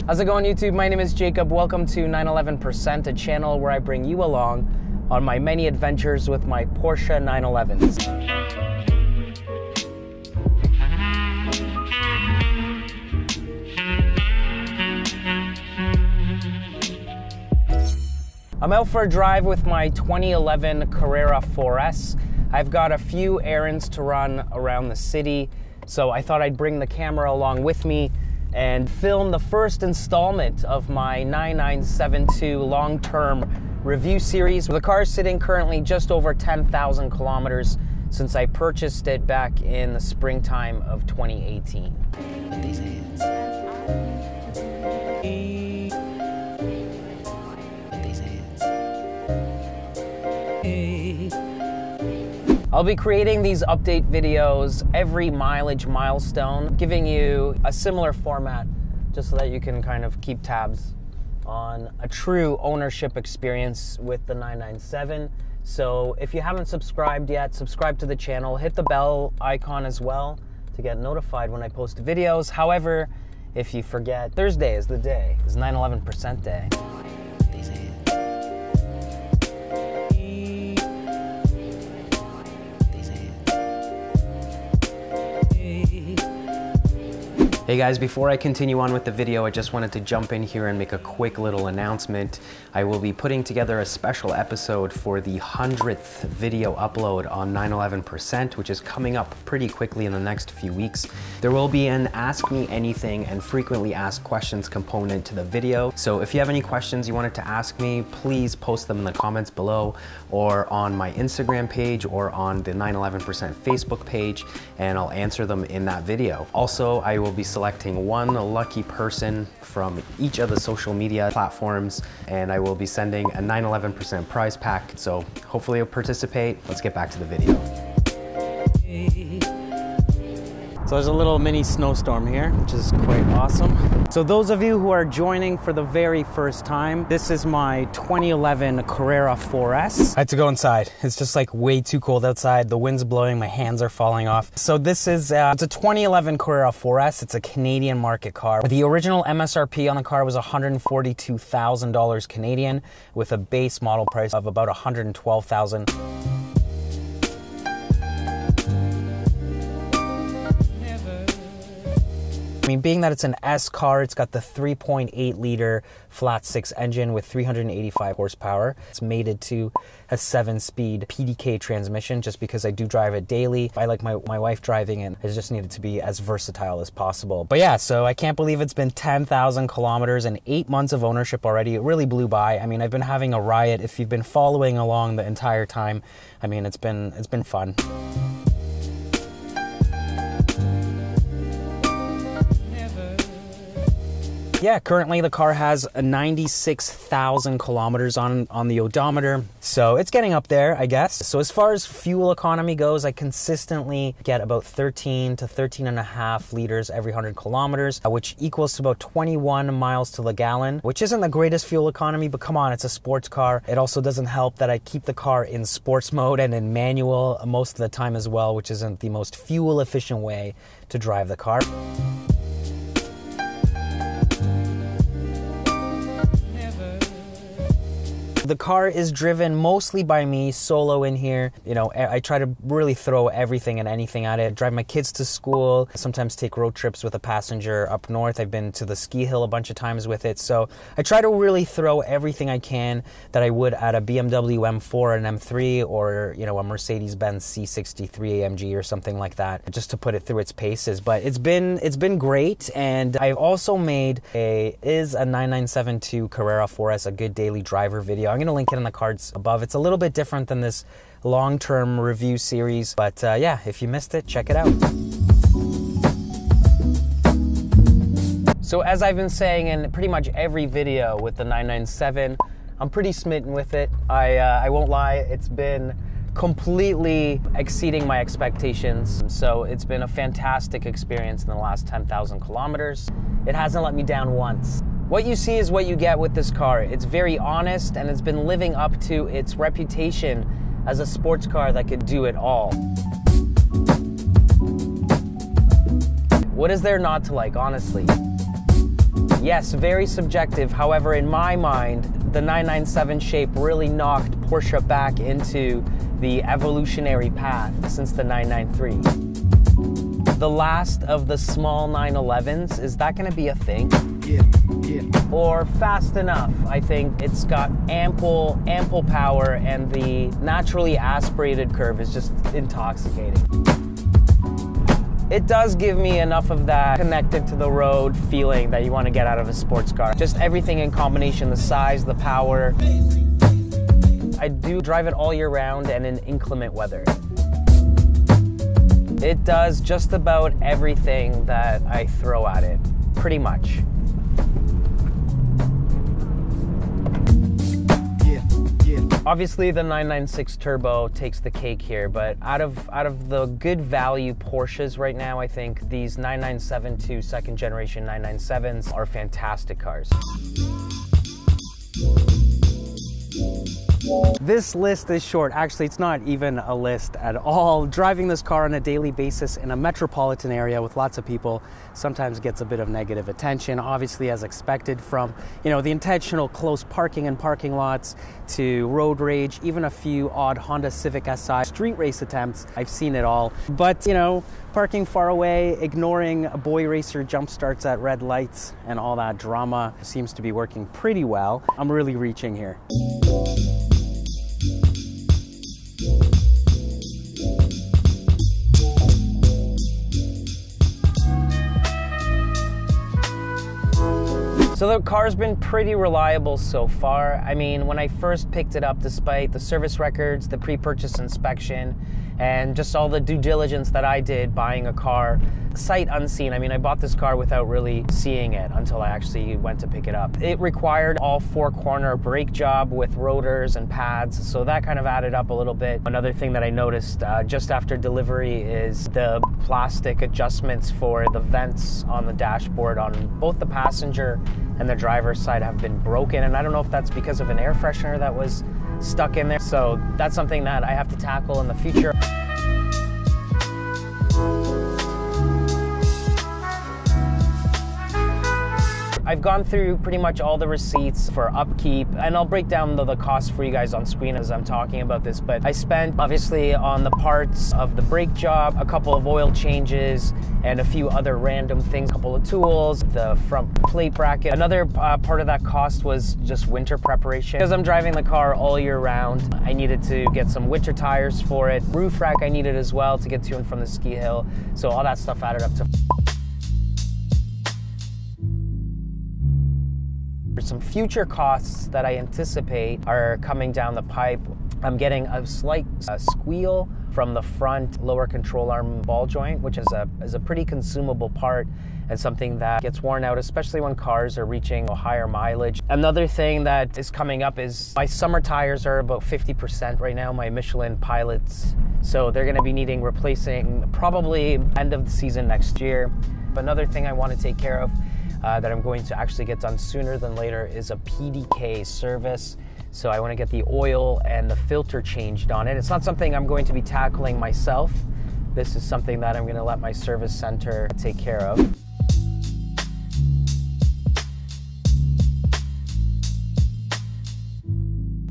How's it going, YouTube? My name is Jacob. Welcome to 911%, a channel where I bring you along on my many adventures with my Porsche 911s. I'm out for a drive with my 2011 Carrera 4S. I've got a few errands to run around the city, so I thought I'd bring the camera along with me and film the first installment of my 9972 long-term review series. The car is sitting currently just over 10,000 kilometers since I purchased it back in the springtime of 2018. These hands. I'll be creating these update videos every mileage milestone, giving you a similar format just so that you can kind of keep tabs on a true ownership experience with the 997. So if you haven't subscribed yet, subscribe to the channel, hit the bell icon as well to get notified when I post videos. However, if you forget, Thursday is the day. It's 911% day. Hey guys, before I continue on with the video, I just wanted to jump in here and make a quick little announcement. I will be putting together a special episode for the 100th video upload on 911%, which is coming up pretty quickly in the next few weeks. There will be an Ask Me Anything and frequently asked questions component to the video. So if you have any questions you wanted to ask me, please post them in the comments below or on my Instagram page or on the 911% Facebook page, and I'll answer them in that video. Also, I will be selecting one lucky person from each of the social media platforms, and I will be sending a 911% prize pack. So hopefully you'll participate. Let's get back to the video. So there's a little mini snowstorm here, which is quite awesome. So those of you who are joining for the very first time, this is my 2011 Carrera 4S. I had to go inside. It's just like way too cold outside. The wind's blowing, my hands are falling off. So this is, it's a 2011 Carrera 4S. It's a Canadian market car. The original MSRP on the car was $142,000 Canadian with a base model price of about $112,000. I mean, being that it's an S car, it's got the 3.8 liter flat six engine with 385 horsepower. It's mated to a 7-speed PDK transmission just because I do drive it daily. I like my wife driving it. I just need it to be as versatile as possible. But yeah, so I can't believe it's been 10,000 kilometers and 8 months of ownership already. It really blew by. I mean, I've been having a riot. If you've been following along the entire time, I mean, it's been fun. Yeah, currently the car has a 96,000 kilometers on the odometer, so it's getting up there, I guess. So as far as fuel economy goes, I consistently get about 13 to 13.5 liters every 100 kilometers, which equals to about 21 miles to the gallon, which isn't the greatest fuel economy, but come on, it's a sports car. It also doesn't help that I keep the car in sports mode and in manual most of the time as well, which isn't the most fuel efficient way to drive the car. The car is driven mostly by me, solo in here. You know, I try to really throw everything and anything at it. Drive my kids to school, sometimes take road trips with a passenger up north. I've been to the ski hill a bunch of times with it. So I try to really throw everything I can that I would at a BMW M4 and M3 or, you know, a Mercedes-Benz C63 AMG or something like that, just to put it through its paces. But it's been great. And I've also made is a 9972 Carrera 4S a good daily driver video. I'm going to link it in the cards above. It's a little bit different than this long-term review series, but yeah, if you missed it, check it out. So as I've been saying in pretty much every video with the 997, I'm pretty smitten with it. I won't lie, it's been completely exceeding my expectations. So it's been a fantastic experience in the last 10,000 kilometers. It hasn't let me down once. What you see is what you get with this car. It's very honest, and it's been living up to its reputation as a sports car that could do it all. What is there not to like, honestly? Yes, very subjective. However, in my mind, the 997 shape really knocked Porsche back into the evolutionary path since the 993. The last of the small 911s, is that going to be a thing? Yeah. Or fast enough? I think it's got ample power, and the naturally aspirated curve is just intoxicating. It does give me enough of that connected to the road feeling that you want to get out of a sports car. Just everything in combination, the size, the power. I do drive it all year round and in inclement weather. It does just about everything that I throw at it, pretty much. Obviously, the 996 Turbo takes the cake here, but out of the good value Porsches right now, I think these 997 to second generation 997s are fantastic cars. This list is short. Actually, it's not even a list at all. Driving this car on a daily basis in a metropolitan area with lots of people sometimes gets a bit of negative attention, obviously as expected, from, you know, the intentional close parking in parking lots to road rage, even a few odd Honda Civic Si street race attempts. I've seen it all. But, you know, parking far away, ignoring boy racer jump starts at red lights and all that drama seems to be working pretty well. I'm really reaching here. So the car's been pretty reliable so far. I mean, when I first picked it up, despite the service records, the pre-purchase inspection, and just all the due diligence that I did buying a car, sight unseen. I mean, I bought this car without really seeing it until I actually went to pick it up. It required all four-corner brake job with rotors and pads, so that kind of added up a little bit. Another thing that I noticed just after delivery is the plastic adjustments for the vents on the dashboard on both the passenger and the driver's side have been broken, and I don't know if that's because of an air freshener that was stuck in there. So that's something that I have to tackle in the future. I've gone through pretty much all the receipts for upkeep, and I'll break down the costs for you guys on screen as I'm talking about this, but I spent obviously on the parts of the brake job, a couple of oil changes, and a few other random things, a couple of tools, the front plate bracket. Another part of that cost was just winter preparation. Because I'm driving the car all year round, I needed to get some winter tires for it. Roof rack I needed as well to get to and from the ski hill. So all that stuff added up to some future costs that I anticipate are coming down the pipe. I'm getting a slight squeal from the front lower control arm ball joint, which is a pretty consumable part and something that gets worn out, especially when cars are reaching a higher mileage. Another thing that is coming up is my summer tires are about 50% right now, my Michelin Pilots. So they're gonna be needing replacing probably end of the season next year. Another thing I want to take care of that I'm going to actually get done sooner than later is a PDK service. So I want to get the oil and the filter changed on it. It's not something I'm going to be tackling myself. This is something that I'm going to let my service center take care of.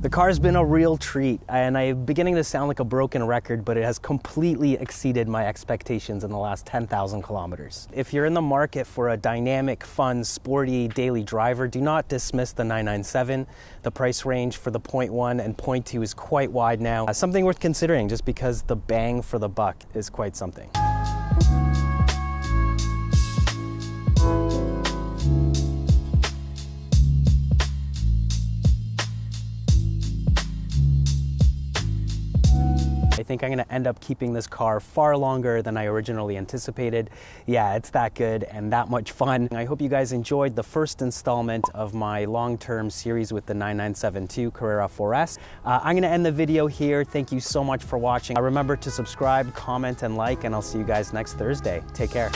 The car's been a real treat, and I'm beginning to sound like a broken record, but it has completely exceeded my expectations in the last 10,000 kilometers. If you're in the market for a dynamic, fun, sporty daily driver, do not dismiss the 997. The price range for the 0.1 and 0.2 is quite wide now. Something worth considering just because the bang for the buck is quite something. I think I'm going to end up keeping this car far longer than I originally anticipated. Yeah, it's that good and that much fun. I hope you guys enjoyed the first installment of my long-term series with the 997 Carrera 4S. I'm going to end the video here. Thank you so much for watching. Remember to subscribe, comment, and like, and I'll see you guys next Thursday. Take care.